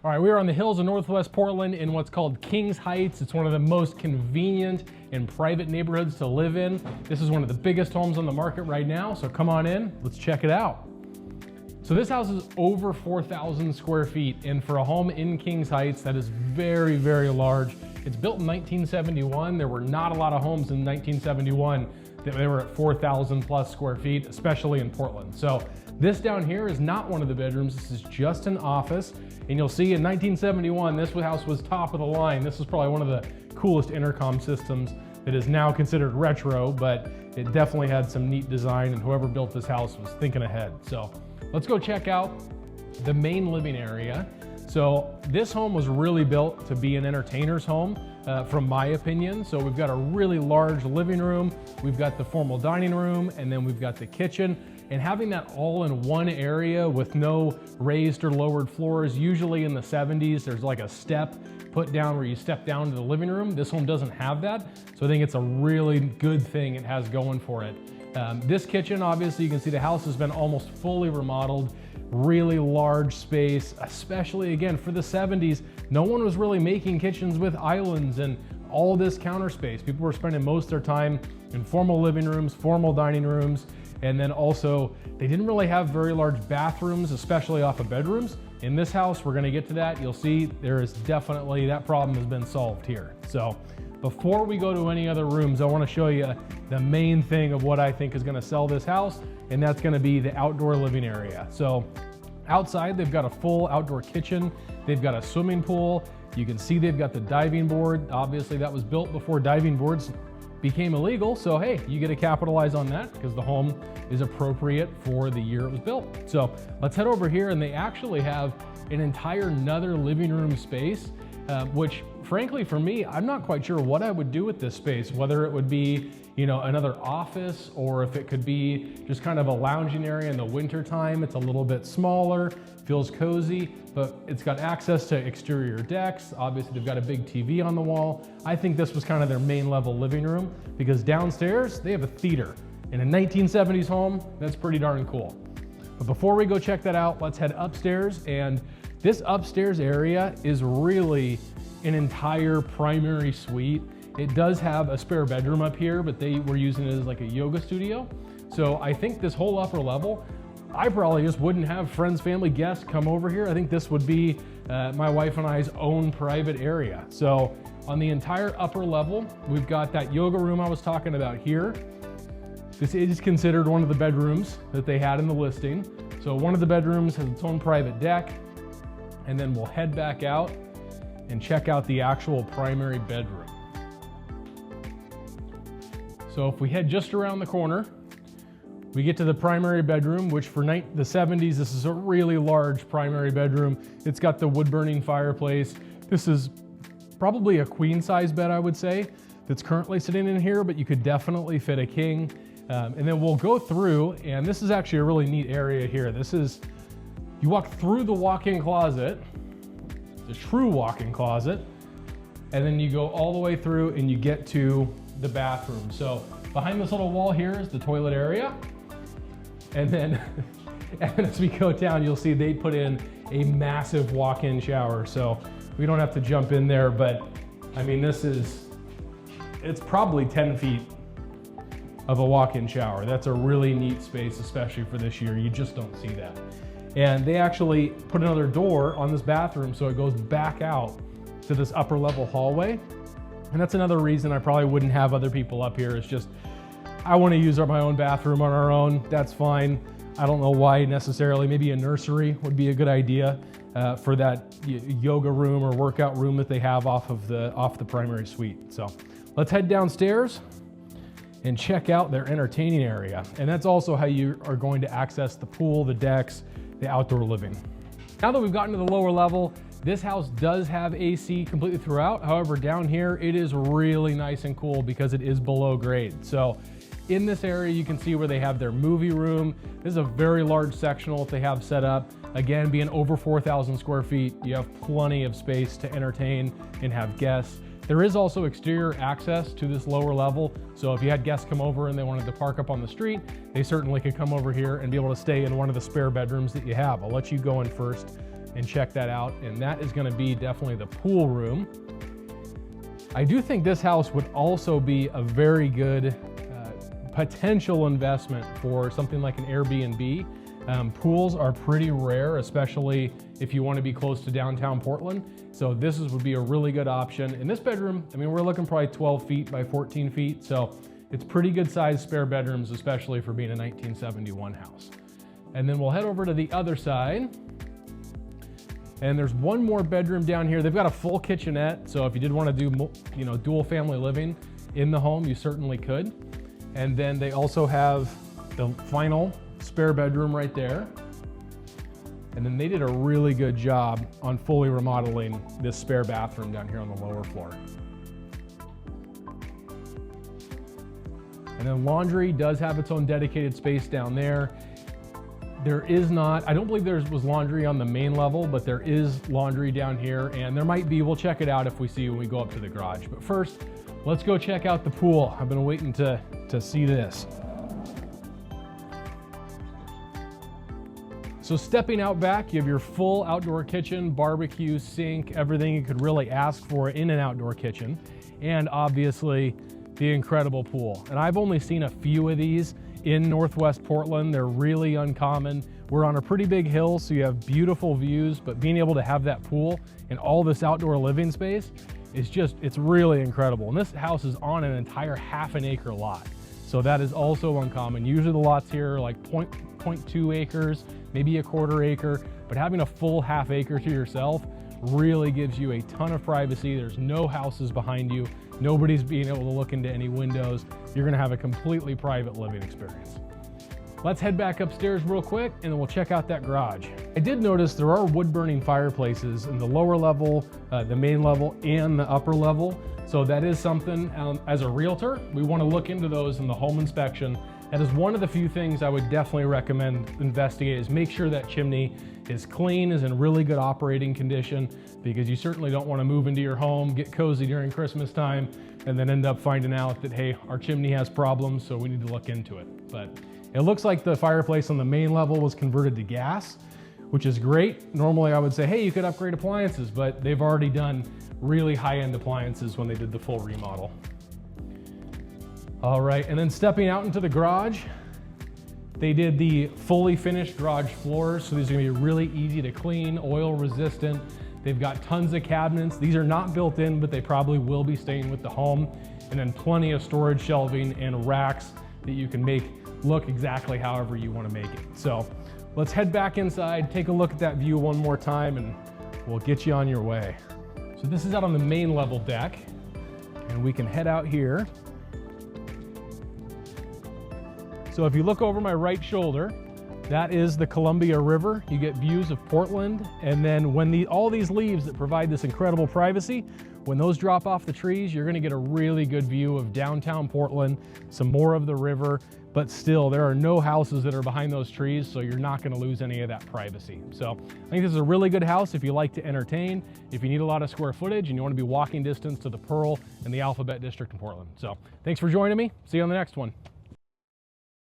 All right, we are on the hills of Northwest Portland in what's called Kings Heights. It's one of the most convenient and private neighborhoods to live in. This is one of the biggest homes on the market right now, so come on in, let's check it out. So this house is over 4,000 square feet, and for a home in Kings Heights, that is very, very large. It's built in 1971. There were not a lot of homes in 1971 that they were at 4,000 plus square feet, especially in Portland. So this down here is not one of the bedrooms. This is just an office. And you'll see in 1971, this house was top of the line. This is probably one of the coolest intercom systems that is now considered retro, but it definitely had some neat design, and whoever built this house was thinking ahead. So let's go check out the main living area. So this home was really built to be an entertainer's home, from my opinion. So we've got a really large living room, we've got the formal dining room, and then we've got the kitchen. And having that all in one area with no raised or lowered floors, usually in the 70s, there's like a step put down where you step down to the living room. This home doesn't have that. So I think it's a really good thing it has going for it. This kitchen, obviously you can see the house has been almost fully remodeled, really large space, especially again for the 70s. No one was really making kitchens with islands and all this counter space. People were spending most of their time in formal living rooms, formal dining rooms, and then also they didn't really have very large bathrooms, especially off of bedrooms. In this house, we're gonna get to that. You'll see there is definitely, that problem has been solved here. So before we go to any other rooms, I wanna show you the main thing of what I think is gonna sell this house, and that's gonna be the outdoor living area. So outside, they've got a full outdoor kitchen. They've got a swimming pool. You can see they've got the diving board. Obviously that was built before diving boards became illegal. So hey, you get to capitalize on that because the home is appropriate for the year it was built. So let's head over here, and they actually have an entire another living room space, which frankly for me, I'm not quite sure what I would do with this space, whether it would be, you know, another office, or if it could be just kind of a lounging area in the winter time. It's a little bit smaller, feels cozy, but it's got access to exterior decks. Obviously they've got a big TV on the wall. I think this was kind of their main level living room, because downstairs they have a theater. In a 1970s home, that's pretty darn cool. But before we go check that out, let's head upstairs. And this upstairs area is really an entire primary suite. It does have a spare bedroom up here, but they were using it as like a yoga studio. So I think this whole upper level, I probably just wouldn't have friends, family, guests come over here. I think this would be my wife and I's own private area. So on the entire upper level, we've got that yoga room I was talking about here. This is considered one of the bedrooms that they had in the listing. So one of the bedrooms has its own private deck, and then we'll head back out and check out the actual primary bedroom. So if we head just around the corner, we get to the primary bedroom, which for the 70s, this is a really large primary bedroom. It's got the wood burning fireplace. This is probably a queen size bed, I would say, that's currently sitting in here, but you could definitely fit a king. And then we'll go through, and this is actually a really neat area here. This is, you walk through the walk-in closet, the true walk-in closet, and then you go all the way through and you get to the bathroom. So behind this little wall here is the toilet area. And then as we go down, you'll see they put in a massive walk-in shower. So we don't have to jump in there, but I mean, it's probably 10 feet of a walk-in shower. That's a really neat space, especially for this year. You just don't see that. And they actually put another door on this bathroom, so it goes back out to this upper level hallway. And that's another reason I probably wouldn't have other people up here. It's just, I want to use my own bathroom on our own. That's fine. I don't know why necessarily. Maybe a nursery would be a good idea for that yoga room or workout room that they have off the primary suite. So let's head downstairs and check out their entertaining area. And that's also how you are going to access the pool, the decks, the outdoor living. Now that we've gotten to the lower level, this house does have AC completely throughout. However, down here, it is really nice and cool because it is below grade. So in this area, you can see where they have their movie room. This is a very large sectional that they have set up. Again, being over 4,000 square feet, you have plenty of space to entertain and have guests. There is also exterior access to this lower level. So if you had guests come over and they wanted to park up on the street, they certainly could come over here and be able to stay in one of the spare bedrooms that you have. I'll let you go in first and check that out. And that is gonna be definitely the pool room. I do think this house would also be a very good potential investment for something like an Airbnb. Pools are pretty rare, especially if you want to be close to downtown Portland. So this would be a really good option. In this bedroom, I mean, we're looking probably 12 feet by 14 feet. So it's pretty good sized spare bedrooms, especially for being a 1971 house. And then we'll head over to the other side. And there's one more bedroom down here. They've got a full kitchenette. So if you did want to do, you know, dual family living in the home, you certainly could. And then they also have the final spare bedroom right there. And then they did a really good job on fully remodeling this spare bathroom down here on the lower floor. And then laundry does have its own dedicated space down there. There is not, I don't believe there was laundry on the main level, but there is laundry down here, and there might be. We'll check it out if we see when we go up to the garage. But first, let's go check out the pool. I've been waiting to see this. So stepping out back, you have your full outdoor kitchen, barbecue, sink, everything you could really ask for in an outdoor kitchen. And obviously the incredible pool. And I've only seen a few of these in Northwest Portland. They're really uncommon. We're on a pretty big hill, so you have beautiful views, but being able to have that pool and all this outdoor living space is just, it's really incredible. And this house is on an entire half-an-acre lot. So that is also uncommon. Usually the lots here are like 0.2 acres, maybe a quarter acre, but having a full half acre to yourself really gives you a ton of privacy. There's no houses behind you. Nobody's being able to look into any windows. You're gonna have a completely private living experience. Let's head back upstairs real quick and then we'll check out that garage. I did notice there are wood burning fireplaces in the lower level, the main level, and the upper level. So that is something, as a realtor, we want to look into those in the home inspection. That is one of the few things I would definitely recommend investigate, is make sure that chimney is clean, is in really good operating condition, because you certainly don't want to move into your home, get cozy during Christmas time, and then end up finding out that, hey, our chimney has problems, so we need to look into it. But it looks like the fireplace on the main level was converted to gas, which is great. Normally I would say, hey, you could upgrade appliances, but they've already done really high-end appliances when they did the full remodel. All right, and then stepping out into the garage, they did the fully finished garage floors, so these are gonna be really easy to clean, oil resistant. They've got tons of cabinets. These are not built in, but they probably will be staying with the home. And then plenty of storage shelving and racks that you can make look exactly however you want to make it. So let's head back inside, take a look at that view one more time, and we'll get you on your way. So this is out on the main level deck, and we can head out here. So if you look over my right shoulder, that is the Columbia River. You get views of Portland, and then when all these leaves that provide this incredible privacy, when those drop off the trees, you're gonna get a really good view of downtown Portland, some more of the river, but still there are no houses that are behind those trees, so you're not gonna lose any of that privacy. So I think this is a really good house if you like to entertain, if you need a lot of square footage and you wanna be walking distance to the Pearl and the Alphabet District in Portland. So thanks for joining me. See you on the next one.